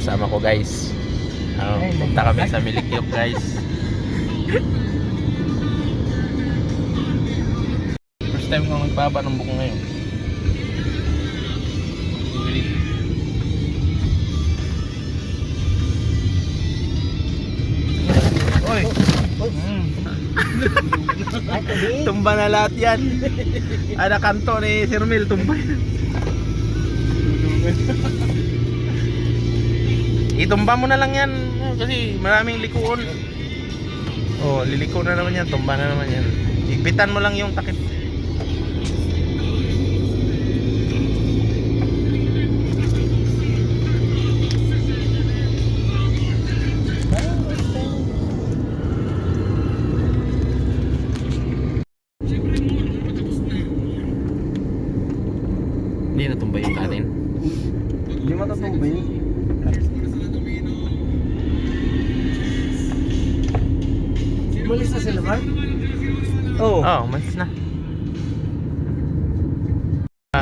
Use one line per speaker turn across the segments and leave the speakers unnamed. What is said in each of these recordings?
kasama ko guys. Punta kami sa Milikyok guys. First time ko magbaba ng buko ngayon. Oy! Tumba na lahat yan. Ada kanto ni Sir Mel, tumba yan. Itumba mo na lang yan kasi maraming likuon. Oh, liliko na naman yan, tumba na naman yan. Igpitan mo lang yung takip. Hindi natumba yung kanin.
Hindi matatumba yun. Umalis na sila, Mark? Oo.
Oh, umalis na.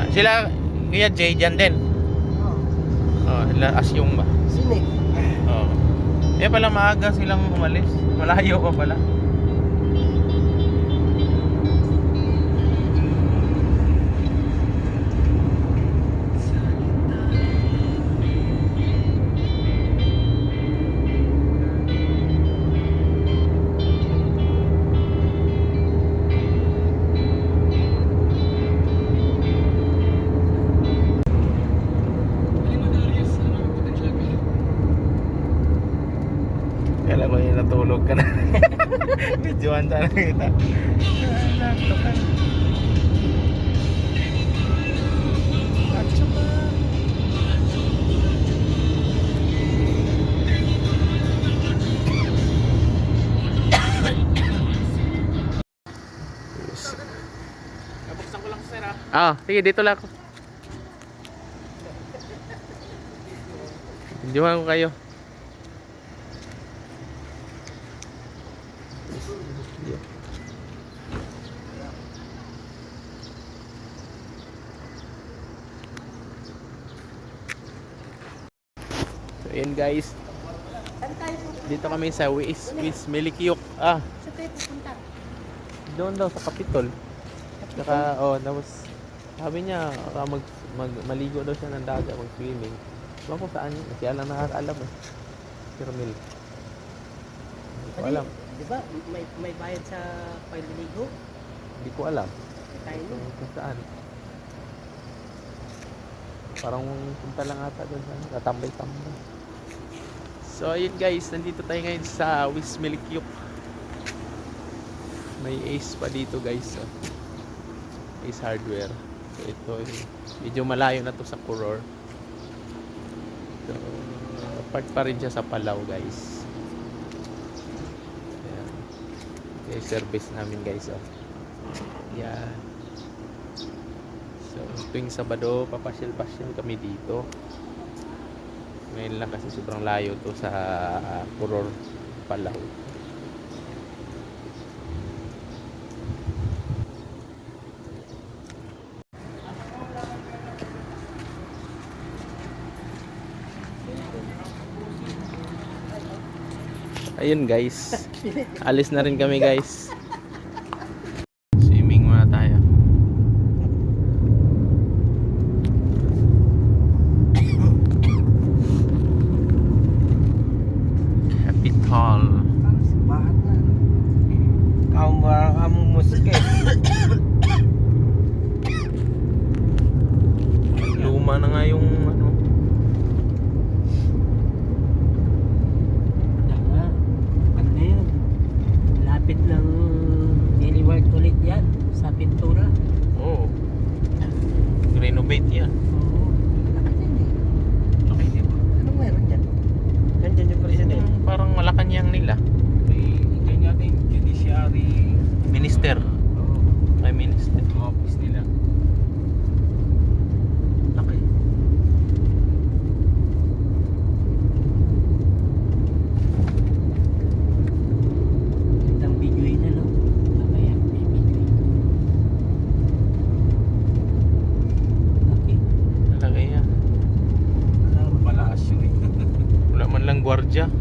Sila, Kuya Jay, dyan din. Oh, Asyong ba?
Sinig.
Oh. Eh pala maaga silang umalis. Malayo pa pala. Kala ko yung natulog ka na. Videoan sana kita. Laptop ka. Nabuksan ko lang sir ha. Ah, sige dito lang ako. Videoan ko kayo. So yun guys, dito kami sa Milikyok.
Saan tayo pupunta?
Doon daw sa Capitol. Saka tapos sabi niya maligo daw siya ng dagat, mag swimming. Ewan ko saan yun, siya lang nakakaalam eh. Sir Mel, hindi ko alam.
Di ba may bayad sa pagliligo?
Hindi ko alam
Tayo nun.
kung saan. Parang punta lang ata doon sa tatambay-tambay. So ayun guys, nandito tayo ngayon sa Milikyok. May Ace pa dito guys. Ace Hardware. So ito medyo malayo na to sa Kuror. So part pa rin siya sa Palau guys. Ayan. Okay, service namin guys. Yan. So tuwing Sabado papasyal-pasyal kami dito. Ngayon lang kasi sobrang layo to sa Kuror, Palau. Ayun guys, alis na rin kami guys. Swimming muna tayo. Capitol.
Bahat na. Kamu musik eh.
Luma na nga yung ano.
Ano na yun? Lapit ng daily work ulit yan sa pintura.
Oh. Renovate yan.
Oo. Laki din eh.
Okay, di ba?
Anong meron dyan? Nandyan yung president.
Parang Malacanang nila.
May ganyan natin judiciary.
media.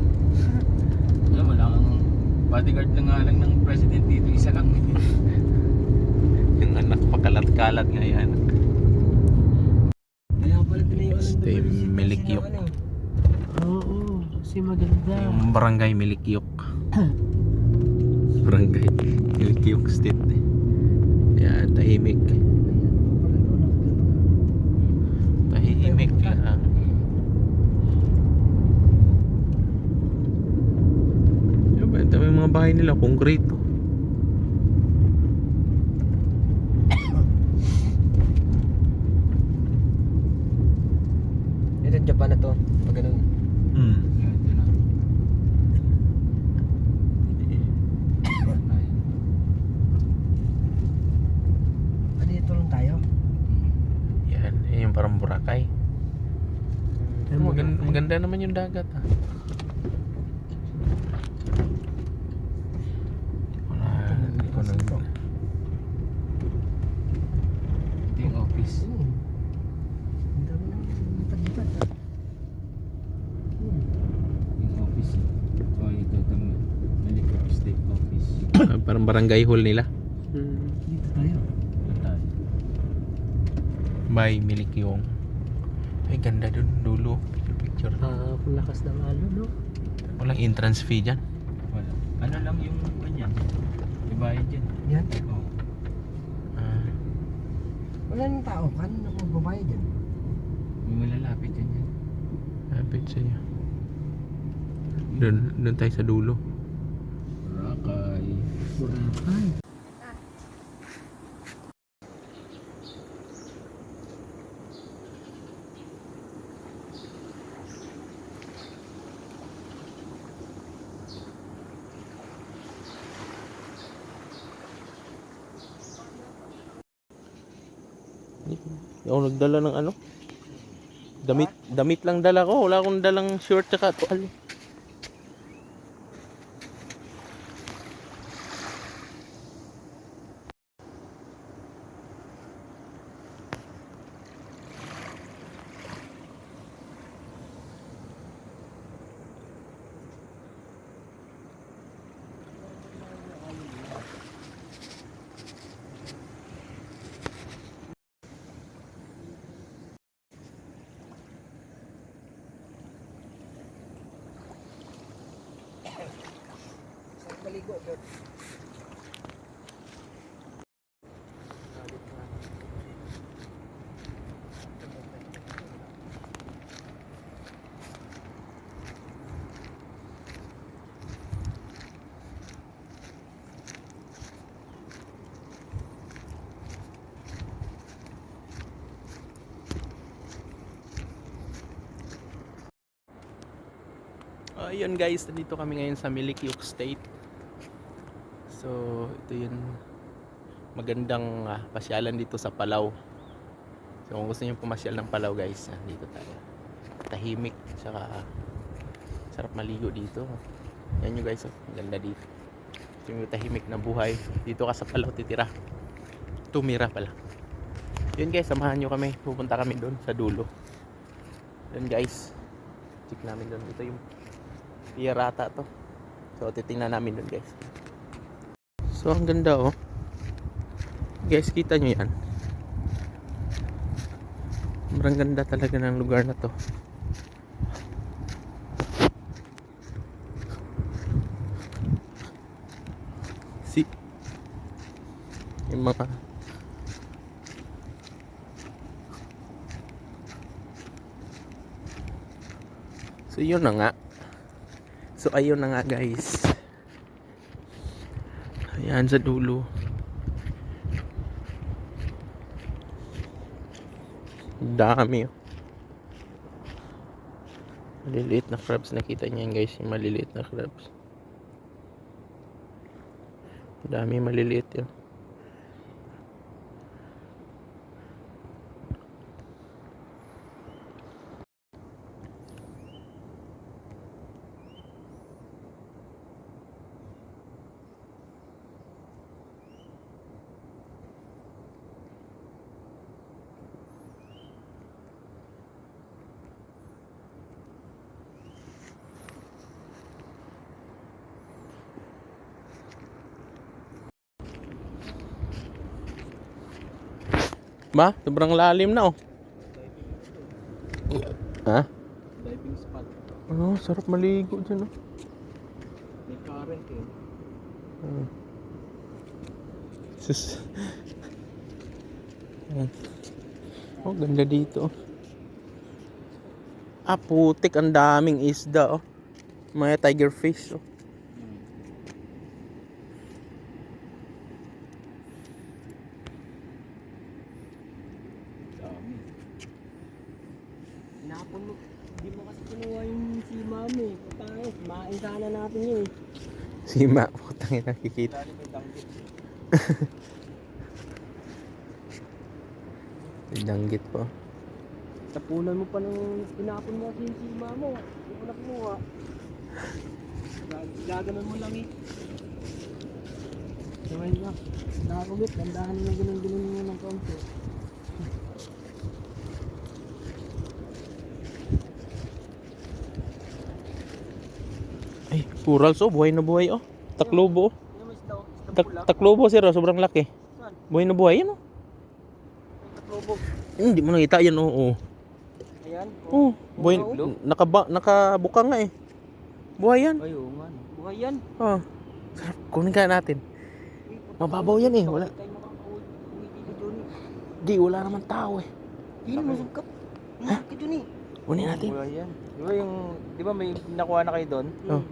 Wala kang bodyguard na nga lang ng president dito, isa lang.
Yung anak pakalat-kalat nga yan.
Kaya pala tinayuan ng
Stay
WC
Milikyok.
kasi ng
Oo, kasi maganda.
Yung barangay Milikyok. Barangay Milikyok State. Yan, tahimik. Tahimik lang. Yung ba, dami mga bahay nila, konkreto.
Ito yung Japan na to. Pag ganun.
Hmm.
Yan, yun na.
Dito lang tayo.
Yan, yan yung parang Boracay.
Ay,
Maganda,
Boracay.
maganda naman yung dagat ha. Wala, hindi ko nang...
Ito yung office.
Ang dami ng lipat-lipat.
Yung office. So ito itong Milikyok State Office.
Parang barangay hall nila.
Dito tayo.
Ito tayo.
By Milikyong. Ay, ganda dun, dulo. Picture.
Kung lakas ng alon, no?
Walang entrance fee dyan.
Wala. Ano lang yung ganyan? Ibayad yan.
Yan.
Oo.
Ah,
Wala nang tao. Kano na magbabayad dyan?
May malalapit yan yan.
lapit sa'yo. Doon tayo sa dulo.
Boracay.
Boracay.
Hindi ako nagdala ng ano. Damit lang dala ko. Wala akong dalang short tsaka tuwalya.
Maligo.
Ayun guys, nandito kami ngayon sa Milikyok State. So, ito yung magandang pasyalan dito sa Palau. So, kung gusto niyo pumasyal ng Palau guys, dito tayo. Tahimik, saka sarap maligo dito. Yan yung guys, maganda dito. Ito yung tahimik na buhay. Dito ka sa Palau titira. Tumira pala. Yun guys, samahan nyo kami. Pupunta kami doon sa dulo. Yun guys, check namin doon. Ito yung Pierata to. So titingnan namin dun guys. So ang ganda oh. Guys, kita nyo yan. Sobrang ganda talaga ng lugar na to. See? Yung mga So yun na nga. So ayun na nga guys. Ayan sa dulo. Dami oh. Maliliit na crabs. Nakita niyo yan guys. Yung maliliit na crabs. Dami maliliit yun. Ba? Sobrang lalim na oh. Ha?
Diving spot.
Oh, sarap maligo dyan oh.
May current eh.
Sus. Ayan. Oh, ganda dito. Ah, putik. Ang daming isda, oh. Mga tiger fish, oh.
Dami.
Hinapon mo. Hindi mo kasi kinuha yung si mami. Putangis, main sana natin yun eh.
Sima, putang ina, nakikita.
Dali may danggit.
Danggit po.
Tapunan mo pa nung hinapon mo kasi yung si mamo. Hindi mo na kinuha. Gaganon mo lang eh. Sabay ka. Nakakabit, dandahan mo ganun-ganun mo ng konti.
Ay, corals, oh. Buhay na buhay, oh. Taklobo, oh.
Ano may isda? Isda pula?
Taklobo, sir, oh. Sobrang laki.
Saan?
Buhay na buhay, yan, oh.
May tatlobog.
Hindi mo nakita yan, oh. Oh.
Ayan.
Oh, buhay,
Oo.
nakabuka nga eh. Buhay yan.
Ay, oo nga. no.
Buhay yan.
Oh. Sarap, kunin ka natin. Mababaw yan eh, wala.
Tayo makakauwi dito, Johnny.
Di, wala naman tao eh.
Hindi, masugkap. Masugkap, Johnny.
Kunin natin.
Buhay yan. Di ba may nakuha na kayo doon?
Oh.